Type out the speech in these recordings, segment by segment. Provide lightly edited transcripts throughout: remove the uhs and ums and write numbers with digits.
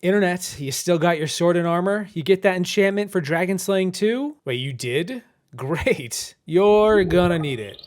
Internet, you still got your sword and armor? You get that enchantment for dragon slaying too? Wait, you did? Great. You're gonna need it.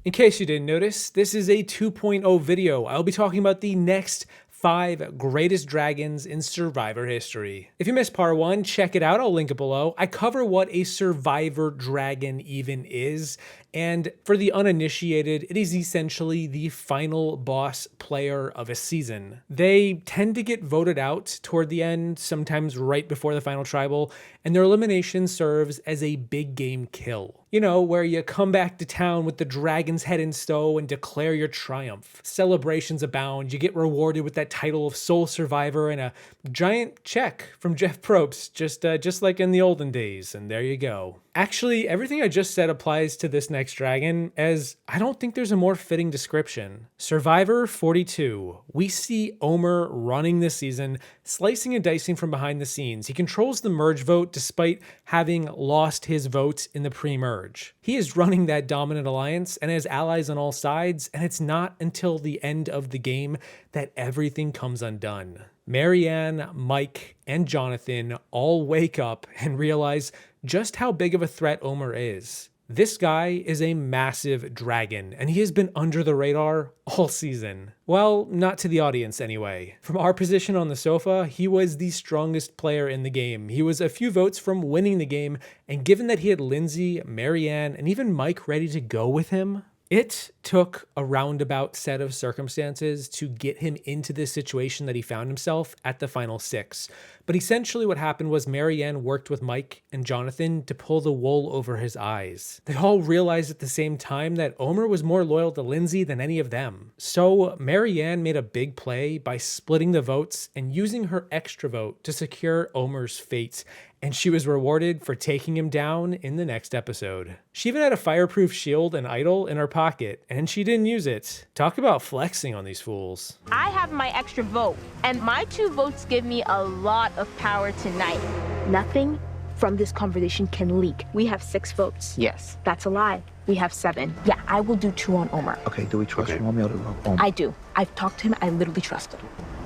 In case you didn't notice, this is a 2.0 video. I'll be talking about the next 5 greatest dragons in Survivor history. If you missed part 1, check it out, I'll link it below. I cover what a Survivor dragon even is, and for the uninitiated, it is essentially the final boss player of a season. They tend to get voted out toward the end, sometimes right before the final tribal, and their elimination serves as a big game kill. You know, where you come back to town with the dragon's head in stow and declare your triumph. Celebrations abound, you get rewarded with that title of sole survivor and a giant check from Jeff Probst, just like in the olden days, and there you go. Actually, everything I just said applies to this next dragon, as I don't think there's a more fitting description. Survivor 42. We see Omer running this season, slicing and dicing from behind the scenes. He controls the merge vote despite having lost his vote in the pre-merge. He is running that dominant alliance and has allies on all sides, and it's not until the end of the game that everything comes undone. Marianne, Mike, and Jonathan all wake up and realize just how big of a threat Omer is. This guy is a massive dragon, and he has been under the radar all season. Well, not to the audience anyway. From our position on the sofa, he was the strongest player in the game. He was a few votes from winning the game, and given that he had Lindsay, Marianne, and even Mike ready to go with him, it took a roundabout set of circumstances to get him into this situation that he found himself at the final 6. But essentially what happened was Marianne worked with Mike and Jonathan to pull the wool over his eyes. They all realized at the same time that Omer was more loyal to Lindsay than any of them. So Marianne made a big play by splitting the votes and using her extra vote to secure Omer's fate, and she was rewarded for taking him down in the next episode. She even had a fireproof shield and idol in her pocket, and she didn't use it. Talk about flexing on these fools. I have my extra vote, and my 2 votes give me a lot of power tonight. Nothing from this conversation can leak. We have 6 votes. Yes. That's a lie. We have 7. Yeah, I will do 2 on Omer. Okay, do we trust Romeo to love Omer? I do. I've talked to him. I literally trust him.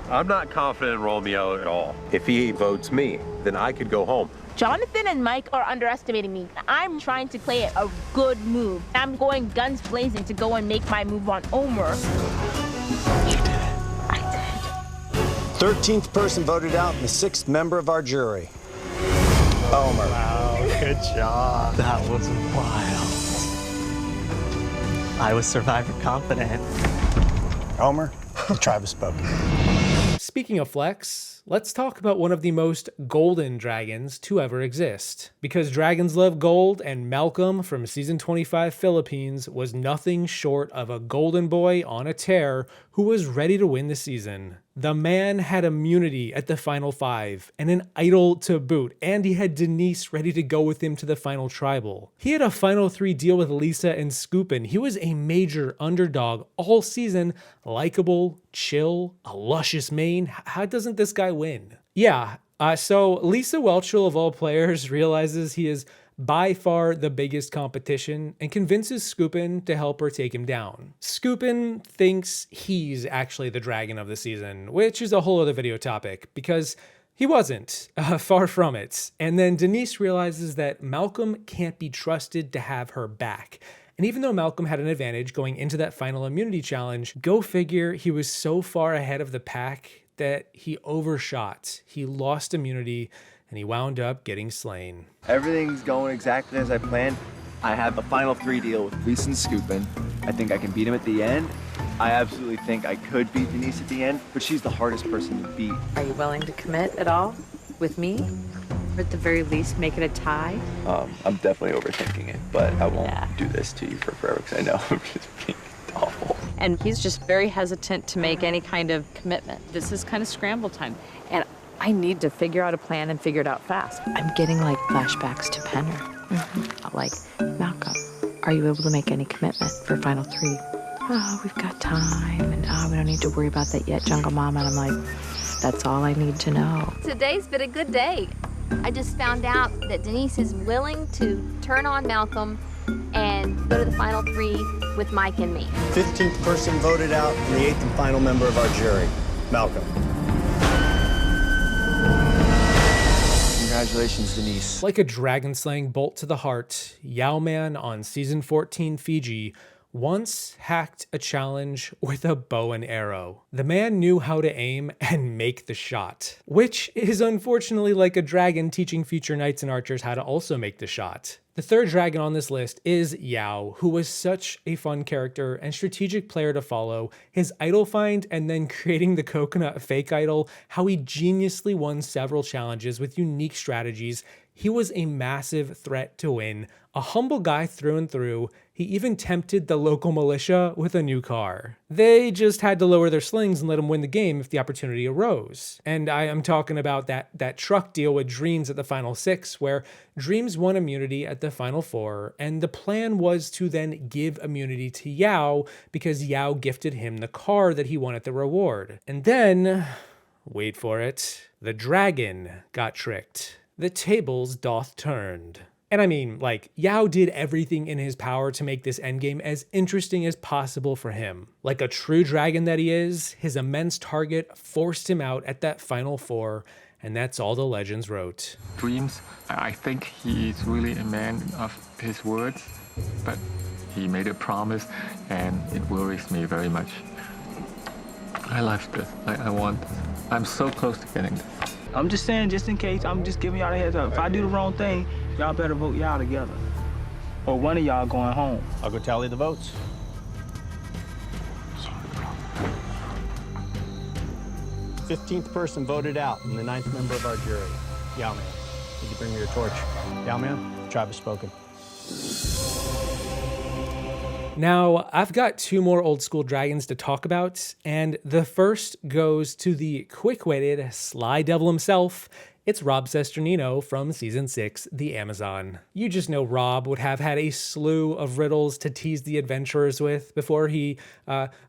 I'm not confident in Romeo at all. If he votes me, then I could go home. Jonathan and Mike are underestimating me. I'm trying to play a good move. I'm going guns blazing to go and make my move on Omer. You did it. I did. 13th person voted out and the 6th member of our jury. Omer. Wow, good job. That was wild. I was Survivor confident. Omer, the tribe has spoken. Speaking of flex, let's talk about one of the most golden dragons to ever exist. Because dragons love gold, and Malcolm from season 25 Philippines was nothing short of a golden boy on a tear who was ready to win the season. The man had immunity at the final 5 and an idol to boot, and he had Denise ready to go with him to the final tribal. He had a final 3 deal with Lisa and Scoopin. He was a major underdog all season, likable, chill, a luscious mane. How doesn't this guy win? Yeah, so Lisa Welchel of all players realizes he is by far the biggest competition and convinces Scoopin to help her take him down. Scoopin thinks he's actually the dragon of the season, which is a whole other video topic because he wasn't, far from it. And then Denise realizes that Malcolm can't be trusted to have her back. And even though Malcolm had an advantage going into that final immunity challenge, go figure, he was so far ahead of the pack that he overshot. He lost immunity and he wound up getting slain. Everything's going exactly as I planned. I have a final 3 deal with Lisa and Scoopin. I think I can beat him at the end. I absolutely think I could beat Denise at the end, but she's the hardest person to beat. Are you willing to commit at all with me? Or at the very least, make it a tie? I'm definitely overthinking it, but I won't do this to you for forever because I know I'm just being awful. And he's just very hesitant to make any kind of commitment. This is kind of scramble time. And I need to figure out a plan and figure it out fast. I'm getting like flashbacks to Penner. Like, Malcolm, are you able to make any commitment for final 3? Oh, we've got time, and we don't need to worry about that yet, Jungle Mama. And I'm like, that's all I need to know. Today's been a good day. I just found out that Denise is willing to turn on Malcolm and go to the final 3 with Mike and me. 15th person voted out and the 8th and final member of our jury. Malcolm. Congratulations, Denise. Like a dragon-slaying bolt to the heart, Yao-Man on Season 14 Fiji once hacked a challenge with a bow and arrow. The man knew how to aim and make the shot, which is unfortunately like a dragon teaching future knights and archers how to also make the shot. The third dragon on this list is Yao, who was such a fun character and strategic player to follow. His idol find and then creating the coconut fake idol, how he geniusly won several challenges with unique strategies. He was a massive threat to win, a humble guy through and through. He even tempted the local militia with a new car. They just had to lower their slings and let him win the game if the opportunity arose. And I am talking about that truck deal with Dreams at the final 6, where Dreams won immunity at the final 4, and the plan was to then give immunity to Yao because Yao gifted him the car that he won at the reward. And then, wait for it, the dragon got tricked. The tables doth turned. And I mean, like, Yao did everything in his power to make this endgame as interesting as possible for him. Like a true dragon that he is, his immense target forced him out at that final 4, and that's all the legends wrote. Dreams, I think he's really a man of his words, but he made a promise, and it worries me very much. I love this. I want this. I'm so close to getting this. I'm just saying, just in case, I'm just giving y'all a heads up. If I do the wrong thing, y'all better vote y'all together. Or one of y'all going home. I'll go tally the votes. 15th person voted out and the 9th member of our jury. Yao-Man, would you bring me your torch? Yao-Man, the tribe has spoken. Now, I've got 2 more old school dragons to talk about, and the first goes to the quick-witted sly devil himself. It's Rob Sesternino from Season 6, The Amazon. You just know Rob would have had a slew of riddles to tease the adventurers with before he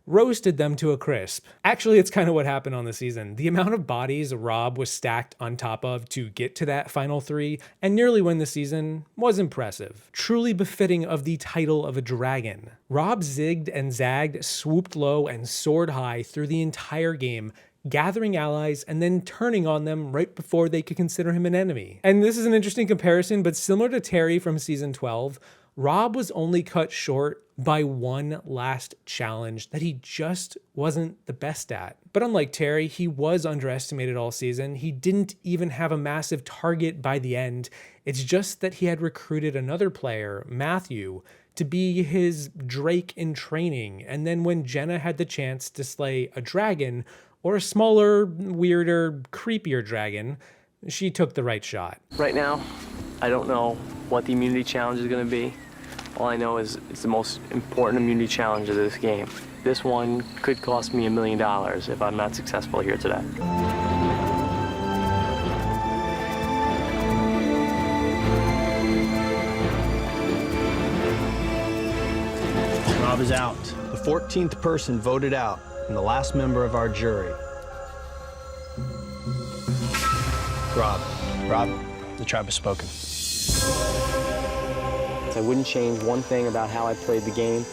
roasted them to a crisp. Actually, it's kind of what happened on the season. The amount of bodies Rob was stacked on top of to get to that final 3 and nearly win the season was impressive. Truly befitting of the title of a dragon. Rob zigged and zagged, swooped low, and soared high through the entire game, gathering allies and then turning on them right before they could consider him an enemy. And this is an interesting comparison, but similar to Terry from Season 12, Rob was only cut short by one last challenge that he just wasn't the best at. But unlike Terry, he was underestimated all season. He didn't even have a massive target by the end. It's just that he had recruited another player, Matthew, to be his Drake in training. And then when Jenna had the chance to slay a dragon, or a smaller, weirder, creepier dragon, she took the right shot. Right now, I don't know what the immunity challenge is going to be. All I know is it's the most important immunity challenge of this game. This one could cost me $1 million if I'm not successful here today. Rob is out. The 14th person voted out and the last member of our jury. Rob, the tribe has spoken. I wouldn't change one thing about how I played the game.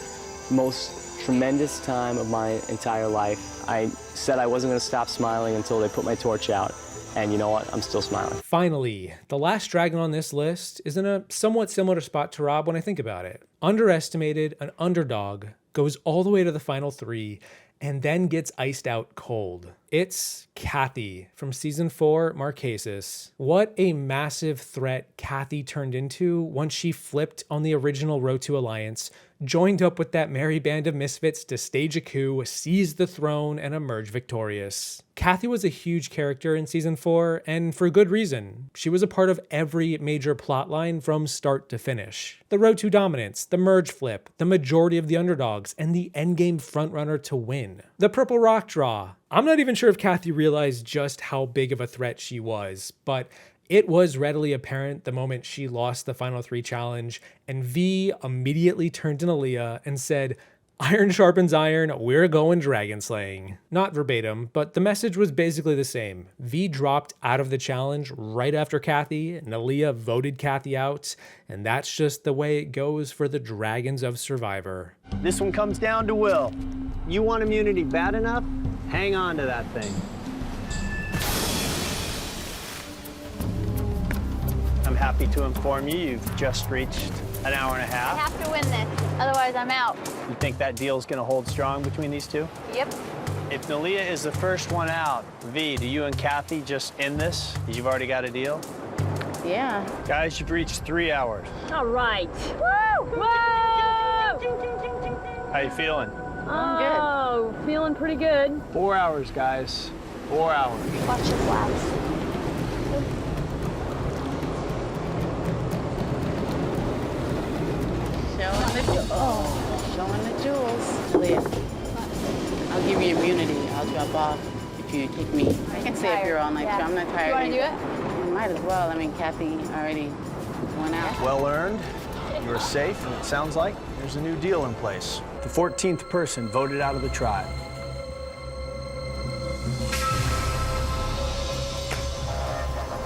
Most tremendous time of my entire life. I said I wasn't going to stop smiling until they put my torch out. And you know what? I'm still smiling. Finally, the last dragon on this list is in a somewhat similar spot to Rob when I think about it. Underestimated, an underdog, goes all the way to the final 3, and then gets iced out cold. It's Kathy from Season 4, Marquesas. What a massive threat Kathy turned into once she flipped on the original Road to Alliance, joined up with that merry band of misfits to stage a coup, seize the throne, and emerge victorious. Kathy was a huge character in Season 4, and for good reason. She was a part of every major plotline from start to finish. The Road to Dominance, the merge flip, the majority of the underdogs, and the endgame frontrunner to win. The Purple Rock Draw. I'm not even sure if Kathy realized just how big of a threat she was, but it was readily apparent the moment she lost the final 3 challenge, and V immediately turned to Aaliyah and said, "Iron sharpens iron, we're going dragon slaying." Not verbatim, but the message was basically the same. V dropped out of the challenge right after Kathy, and Aaliyah voted Kathy out, and that's just the way it goes for the Dragons of Survivor. This one comes down to Will. You want immunity bad enough? Hang on to that thing. I'm happy to inform you, you've just reached an hour and a I half. have to win this, otherwise I'm out. You think that deal's gonna hold strong between these two? Yep. If Nalia is the first one out, V, do you and Kathy just end this? You've already got a deal? Yeah. Guys, you've reached 3 hours. All right. Woo! Whoa! How you feeling? I'm good. Oh, feeling pretty good. 4 hours, guys. 4 hours. Watch your flaps. Showing the jewels. Leah, I'll give you immunity. I'll drop off if you take me. I can stay up here all night, too. I'm not tired. You want to do either. it? Might as well. I mean, Kathy already went out. Well earned. You're safe, and it sounds like there's a new deal in place. The 14th person voted out of the tribe.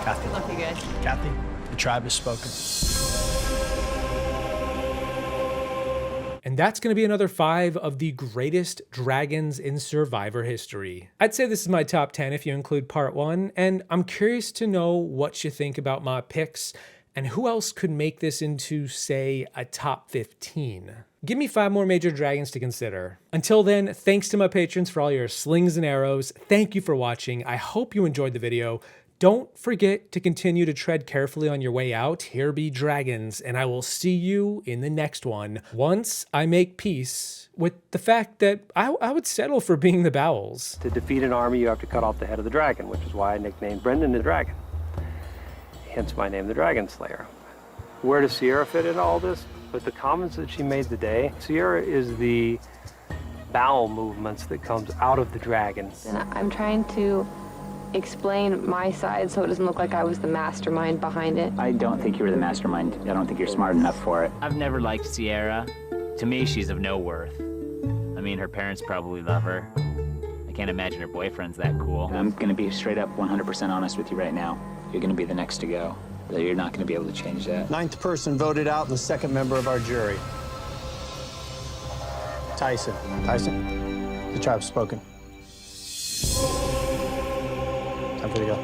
Kathy. Love you guys. Kathy, the tribe has spoken. And that's going to be another 5 of the greatest dragons in Survivor history. I'd say this is my top 10 if you include part 1, and I'm curious to know what you think about my picks and who else could make this into, say, a top 15. Give me 5 more major dragons to consider. Until then, thanks to my patrons for all your slings and arrows. Thank you for watching. I hope you enjoyed the video. Don't forget to continue to tread carefully on your way out. Here be dragons, and I will see you in the next one once I make peace with the fact that I would settle for being the Bowels. To defeat an army, you have to cut off the head of the dragon, which is why I nicknamed Brendan the Dragon. Hence my name, the Dragon Slayer. Where does Sierra fit in all this? With the comments that she made today, Sierra is the bowel movements that comes out of the dragon. And I'm trying to explain my side so it doesn't look like I was the mastermind behind it. I don't think you were the mastermind. I don't think you're smart enough for it. I've never liked Sierra. To me, she's of no worth. I mean, her parents probably love her. I can't imagine her boyfriend's that cool. I'm gonna be straight up 100% honest with you right now. You're gonna be the next to go. You're not gonna be able to change that. 9th person voted out, and the 2nd member of our jury. Tyson. Tyson, the tribe's spoken. Time for you to go.